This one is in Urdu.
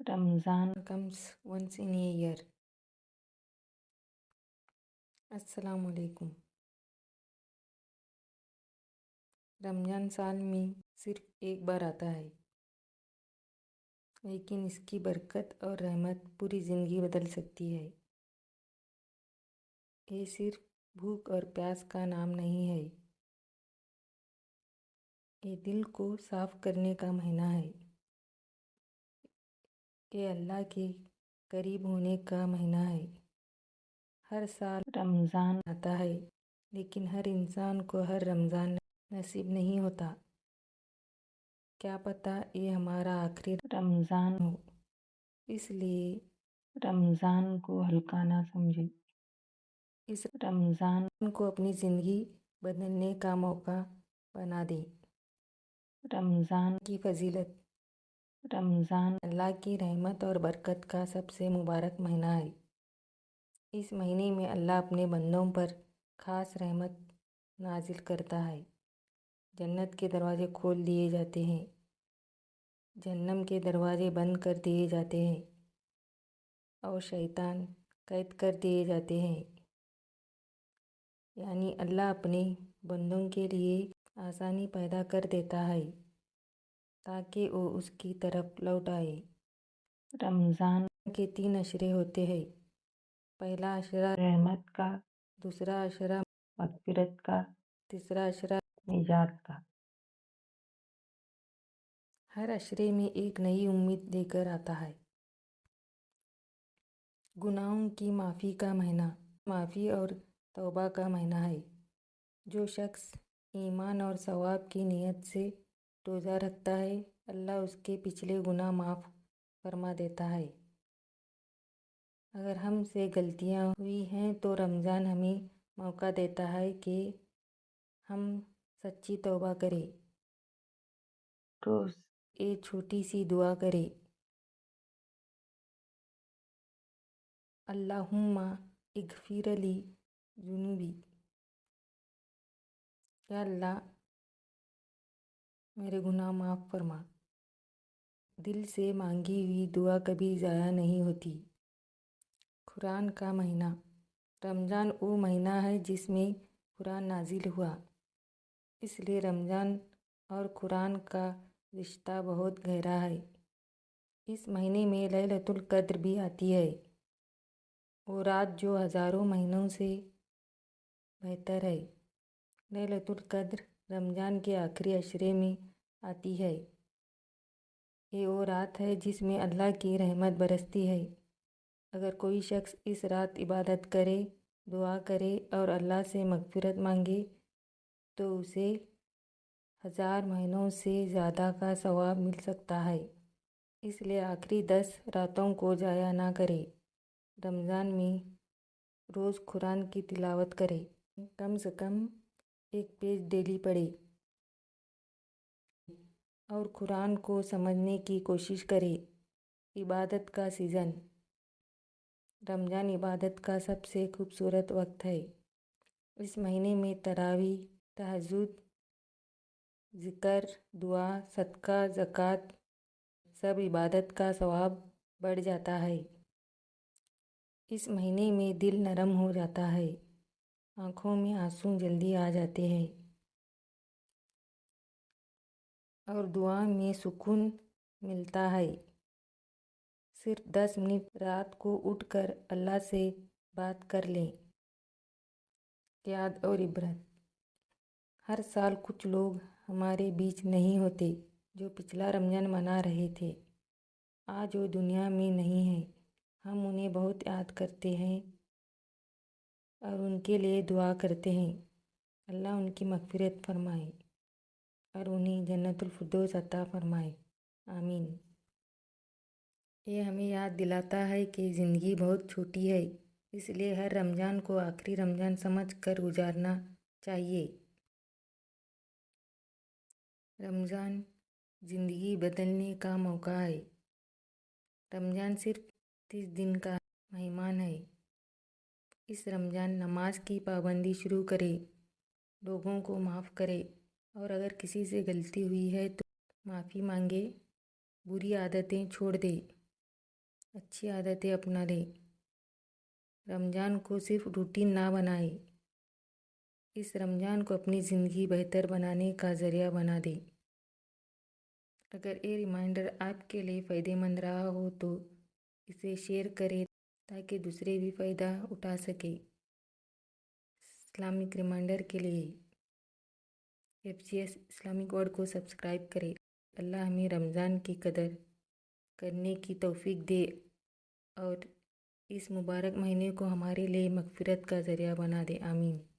Ramzan comes once in a year. السلام علیکم۔ رمضان سال میں صرف ایک بار آتا ہے، لیکن اس کی برکت اور رحمت پوری زندگی بدل سکتی ہے۔ یہ صرف بھوک اور پیاس کا نام نہیں ہے، یہ دل کو صاف کرنے کا مہینہ ہے۔ یہ اللہ کے قریب ہونے کا مہینہ ہے۔ ہر سال رمضان آتا ہے، لیکن ہر انسان کو ہر رمضان نصیب نہیں ہوتا۔ کیا پتہ یہ ہمارا آخری رمضان ہو، اس لیے رمضان کو ہلکا نہ سمجھے۔ اس رمضان کو اپنی زندگی بدلنے کا موقع بنا دیں۔ رمضان کی فضیلت۔ رمضان اللہ کی رحمت اور برکت کا سب سے مبارک مہینہ ہے۔ اس مہینے میں اللہ اپنے بندوں پر خاص رحمت نازل کرتا ہے۔ جنت کے دروازے کھول دیے جاتے ہیں، جہنم کے دروازے بند کر دیے جاتے ہیں، اور شیطان قید کر دیے جاتے ہیں۔ یعنی اللہ اپنے بندوں کے لیے آسانی پیدا کر دیتا ہے تاکہ وہ اس کی طرف لوٹ آئے۔ رمضان کے 3 عشرے ہوتے ہیں۔ پہلا عشرہ رحمت کا، دوسرا عشرہ مغفرت کا، تیسرا عشرہ نجات کا۔ ہر عشرے میں ایک نئی امید لے کر آتا ہے۔ گناہوں کی معافی کا مہینہ۔ معافی اور توبہ کا مہینہ ہے۔ جو شخص ایمان اور ثواب کی نیت سے روزہ رکھتا ہے، اللہ اس کے پچھلے گناہ معاف فرما دیتا ہے۔ اگر ہم سے غلطیاں ہوئی ہیں تو رمضان ہمیں موقع دیتا ہے کہ ہم سچی توبہ کریں۔ روز ایک چھوٹی سی دعا کریں: اللہم اغفر لی ذنوبی، یا اللہ میرے گناہ معاف فرما۔ دل سے مانگی ہوئی دعا کبھی ضائع نہیں ہوتی۔ قرآن کا مہینہ۔ رمضان وہ مہینہ ہے جس میں قرآن نازل ہوا، اس لیے رمضان اور قرآن کا رشتہ بہت گہرا ہے۔ اس مہینے میں لیلۃ القدر بھی آتی ہے، وہ رات جو ہزاروں مہینوں سے بہتر ہے۔ لیلۃ القدر رمضان کے آخری عشرے میں آتی ہے۔ یہ وہ رات ہے جس میں اللہ کی رحمت برستی ہے۔ اگر کوئی شخص اس رات عبادت کرے، دعا کرے اور اللہ سے مغفرت مانگے تو اسے 1000 مہینوں سے زیادہ کا ثواب مل سکتا ہے۔ اس لیے آخری 10 راتوں کو ضائع نہ کرے۔ رمضان میں روز قرآن کی تلاوت کرے، کم سے کم 1 پیج ڈیلی پڑھے اور قرآن کو سمجھنے کی کوشش کرے۔ عبادت کا سیزن۔ رمضان عبادت کا سب سے خوبصورت وقت ہے۔ اس مہینے میں تراویح، تہجد، ذکر، دعا، صدقہ، زکوٰۃ، سب عبادت کا ثواب بڑھ جاتا ہے۔ اس مہینے میں دل نرم ہو جاتا ہے، آنکھوں میں آنسو جلدی آ جاتے ہیں اور دعا میں سکون ملتا ہے۔ صرف 10 منٹ رات کو اٹھ کر اللہ سے بات کر لیں۔ یاد اور عبرت۔ ہر سال کچھ لوگ ہمارے بیچ نہیں ہوتے جو پچھلا رمضان منا رہے تھے۔ آج وہ دنیا میں نہیں ہیں۔ ہم انہیں بہت یاد کرتے ہیں اور ان کے لیے دعا کرتے ہیں۔ اللہ ان کی مغفرت فرمائے اور انہیں جنت الفردوس عطا فرمائے، آمین۔ یہ ہمیں یاد دلاتا ہے کہ زندگی بہت چھوٹی ہے، اس لیے ہر رمضان کو آخری رمضان سمجھ کر گزارنا چاہیے۔ رمضان زندگی بدلنے کا موقع ہے۔ رمضان صرف 30 دن کا مہمان ہے۔ اس رمضان نماز کی پابندی شروع کرے، لوگوں کو معاف کرے اور اگر کسی سے غلطی ہوئی ہے تو معافی مانگے، بری عادتیں چھوڑ دے۔ اچھی عادتیں اپنا لے، رمضان کو صرف روٹین نہ بنائے، اس رمضان کو اپنی زندگی بہتر بنانے کا ذریعہ بنا دے۔ اگر یہ ریمائنڈر آپ کے لیے فائدہ مند رہا ہو تو اسے شیئر کریں تاکہ دوسرے بھی فائدہ اٹھا سکیں۔ اسلامک ریمائنڈر کے لیے FCS اسلامک ورڈ کو سبسکرائب کریں۔ اللہ ہمیں رمضان کی قدر کرنے کی توفیق دے اور اس مبارک مہینے کو ہمارے لیے مغفرت کا ذریعہ بنا دے، آمین۔